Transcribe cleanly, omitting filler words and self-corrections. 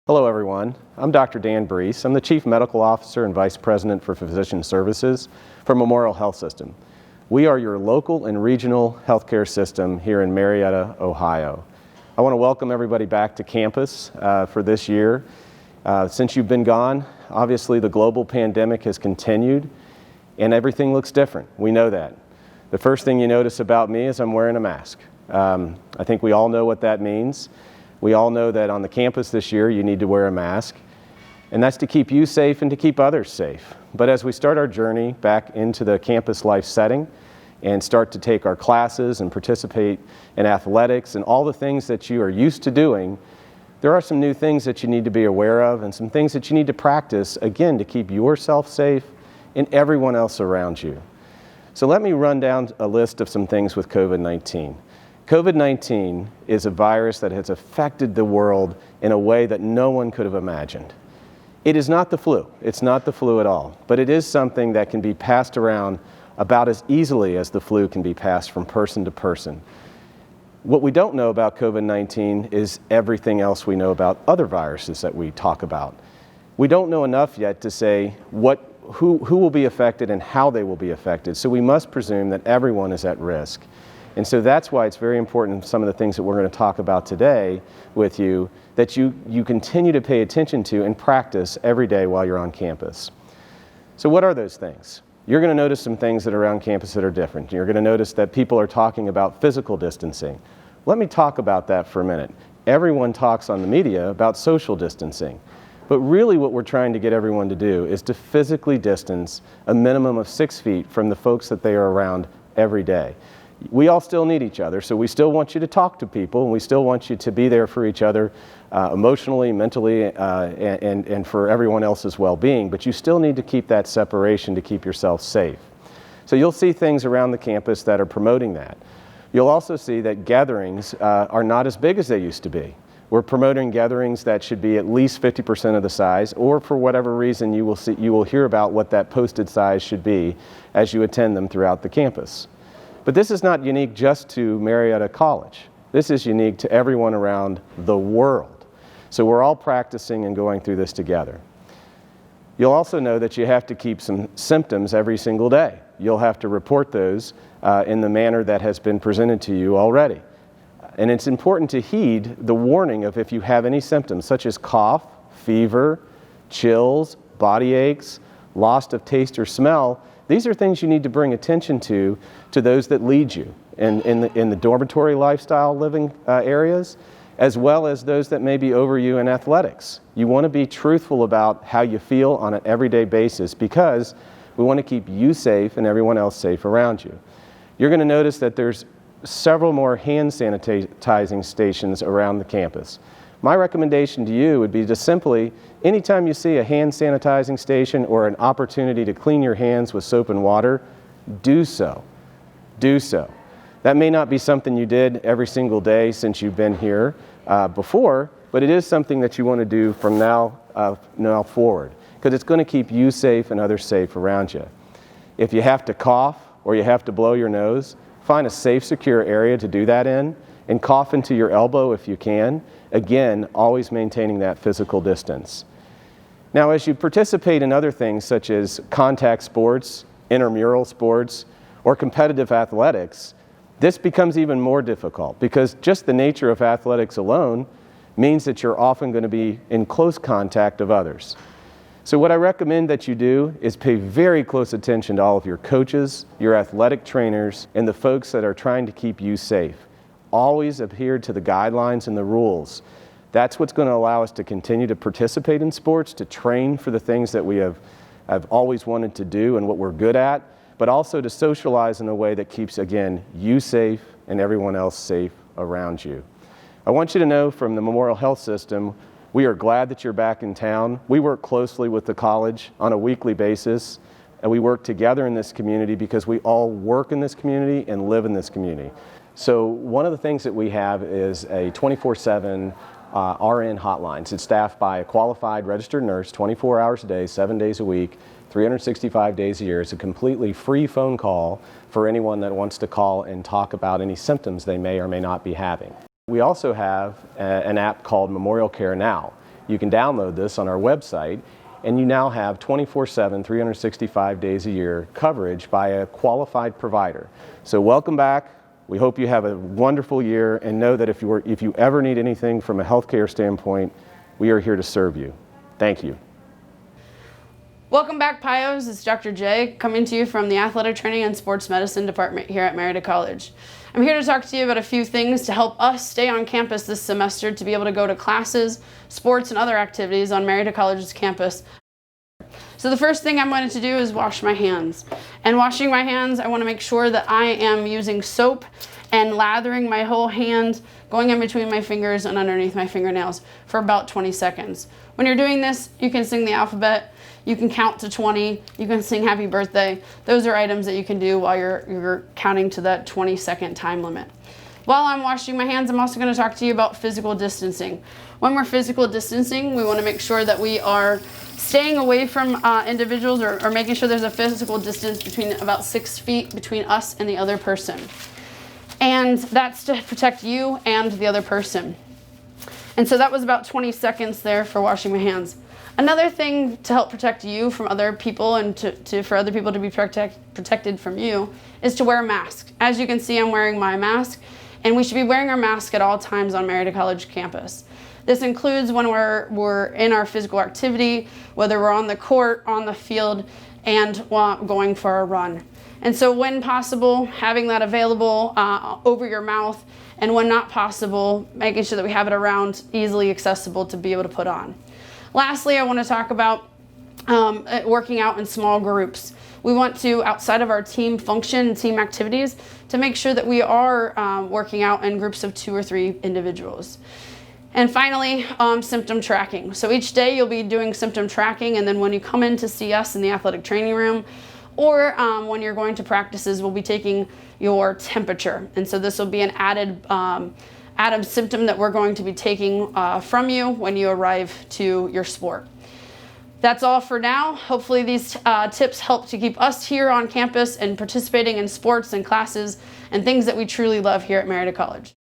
Hello everyone, I'm Dr. Dan Breece. I'm the Chief Medical Officer and Vice President for Physician Services for Memorial Health System. We are your local and regional healthcare system here in Marietta, Ohio. I want to welcome everybody back to campus for this year. Since you've been gone, obviously the global pandemic has continued and everything looks different. We know that. The first thing you notice about me is I'm wearing a mask. I think we all know what that means. We all know that on the campus this year you need to wear a mask, and that's to keep you safe and to keep others safe. But as we start our journey back into the campus life setting and start to take our classes and participate in athletics and all the things that you are used to doing, there are some new things that you need to be aware of and some things that you need to practice, again, to keep yourself safe and everyone else around you. So let me run down a list of some things with COVID-19. COVID-19 is a virus that has affected the world in a way that no one could have imagined. It is not the flu. It's not the flu at all, but it is something that can be passed around about as easily as the flu can be passed from person to person. What we don't know about COVID-19 is everything else we know about other viruses that we talk about. We don't know enough yet to say who will be affected and how they will be affected, so we must presume that everyone is at risk. And so that's why it's very important, some of the things that we're going to talk about today with you, that you continue to pay attention to and practice every day while you're on campus. So what are those things? You're going to notice some things that are around campus that are different. You're going to notice that people are talking about physical distancing. Let me talk about that for a minute. Everyone talks on the media about social distancing. But really what we're trying to get everyone to do is to physically distance a minimum of 6 feet from the folks that they are around every day. We all still need each other, so we still want you to talk to people, and we still want you to be there for each other emotionally, mentally, and for everyone else's well-being, but you still need to keep that separation to keep yourself safe. So you'll see things around the campus that are promoting that. You'll also see that gatherings are not as big as they used to be. We're promoting gatherings that should be at least 50% of the size, or for whatever reason you will hear about what that posted size should be as you attend them throughout the campus. But this is not unique just to Marietta College. This is unique to everyone around the world. So we're all practicing and going through this together. You'll also know that you have to keep some symptoms every single day. You'll have to report those in the manner that has been presented to you already. And it's important to heed the warning of if you have any symptoms such as cough, fever, chills, body aches, loss of taste or smell. These are things you need to bring attention to those that lead you in the dormitory lifestyle living areas, as well as those that may be over you in athletics. You want to be truthful about how you feel on an everyday basis because we want to keep you safe and everyone else safe around you. You're going to notice that there's several more hand sanitizing stations around the campus. My recommendation to you would be to simply, anytime you see a hand sanitizing station or an opportunity to clean your hands with soap and water, do so. Do so. That may not be something you did every single day since you've been here before, but it is something that you want to do from now forward, because it's going to keep you safe and others safe around you. If you have to cough or you have to blow your nose, find a safe, secure area to do that in, and cough into your elbow if you can. Again, always maintaining that physical distance. Now, as you participate in other things such as contact sports, intramural sports, or competitive athletics, this becomes even more difficult because just the nature of athletics alone means that you're often going to be in close contact of others. So what I recommend that you do is pay very close attention to all of your coaches, your athletic trainers, and the folks that are trying to keep you safe. Always adhere to the guidelines and the rules. That's what's going to allow us to continue to participate in sports, to train for the things that we have always wanted to do and what we're good at, but also to socialize in a way that keeps, again, you safe and everyone else safe around you. I want you to know from the Memorial Health System, we are glad that you're back in town. We work closely with the college on a weekly basis, and we work together in this community because we all work in this community and live in this community. So one of the things that we have is a 24/7 RN hotlines. It's staffed by a qualified registered nurse 24 hours a day, 7 days a week, 365 days a year. It's a completely free phone call for anyone that wants to call and talk about any symptoms they may or may not be having. We also have an app called Memorial Care Now. You can download this on our website, and you now have 24/7, 365 days a year coverage by a qualified provider. So welcome back. We hope you have a wonderful year, and know that if you ever need anything from a healthcare standpoint, we are here to serve you. Thank you. Welcome back, Pios. It's Dr. J coming to you from the Athletic Training and Sports Medicine Department here at Marietta College. I'm here to talk to you about a few things to help us stay on campus this semester, to be able to go to classes, sports, and other activities on Marietta College's campus. So the first thing I'm going to do is wash my hands. And washing my hands, I want to make sure that I am using soap and lathering my whole hand, going in between my fingers and underneath my fingernails for about 20 seconds. When you're doing this, you can sing the alphabet, you can count to 20, you can sing happy birthday. Those are items that you can do while you're counting to that 20-second time limit. While I'm washing my hands, I'm also going to talk to you about physical distancing. When we're physical distancing, we want to make sure that we are staying away from individuals, or making sure there's a physical distance between about 6 feet between us and the other person. And that's to protect you and the other person. And so that was about 20 seconds there for washing my hands. Another thing to help protect you from other people, and for other people to be protected from you, is to wear a mask. As you can see, I'm wearing my mask, and we should be wearing our mask at all times on Marietta College campus. This includes when we're in our physical activity, whether we're on the court, on the field, and going for a run. And so when possible, having that available over your mouth, and when not possible, making sure that we have it around, easily accessible to be able to put on. Lastly, I want to talk about working out in small groups. We want to, outside of our team function and team activities, to make sure that we are working out in groups of 2 or 3 individuals. And finally, symptom tracking. So each day you'll be doing symptom tracking, and then when you come in to see us in the athletic training room, or when you're going to practices, we'll be taking your temperature. And so this will be an added symptom that we're going to be taking from you when you arrive to your sport. That's all for now. Hopefully these tips help to keep us here on campus and participating in sports and classes and things that we truly love here at Marietta College.